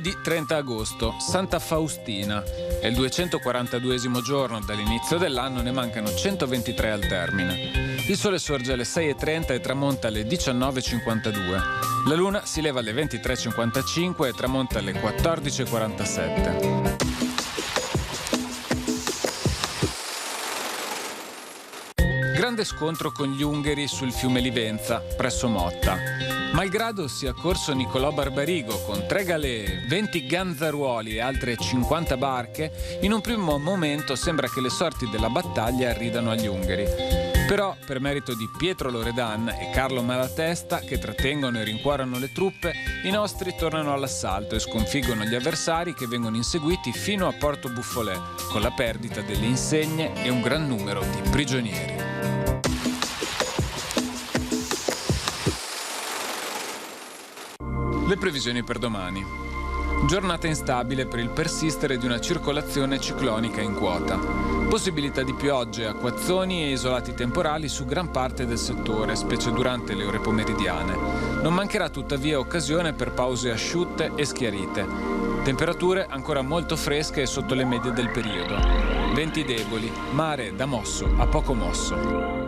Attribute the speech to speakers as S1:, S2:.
S1: Lunedì 30 agosto, Santa Faustina. È il 242esimo giorno dall'inizio dell'anno, ne mancano 123 al termine. Il sole sorge alle 6:30 e tramonta alle 19:52. La luna si leva alle 23:55 e tramonta alle 14:47. Grande scontro con gli Ungheri sul fiume Livenza, presso Motta. Malgrado sia corso Niccolò Barbarigo con 3 galee, 20 ganzaruoli e altre 50 barche, in un primo momento sembra che le sorti della battaglia arridano agli Ungheri. Però, per merito di Pietro Loredan e Carlo Malatesta, che trattengono e rincuorano le truppe, i nostri tornano all'assalto e sconfiggono gli avversari, che vengono inseguiti fino a Porto Buffolè, con la perdita delle insegne e un gran numero di prigionieri. Le previsioni per domani. Giornata instabile per il persistere di una circolazione ciclonica in quota. Possibilità di piogge, acquazzoni e isolati temporali su gran parte del settore, specie durante le ore pomeridiane. Non mancherà tuttavia occasione per pause asciutte e schiarite. Temperature ancora molto fresche e sotto le medie del periodo. Venti deboli, mare da mosso a poco mosso.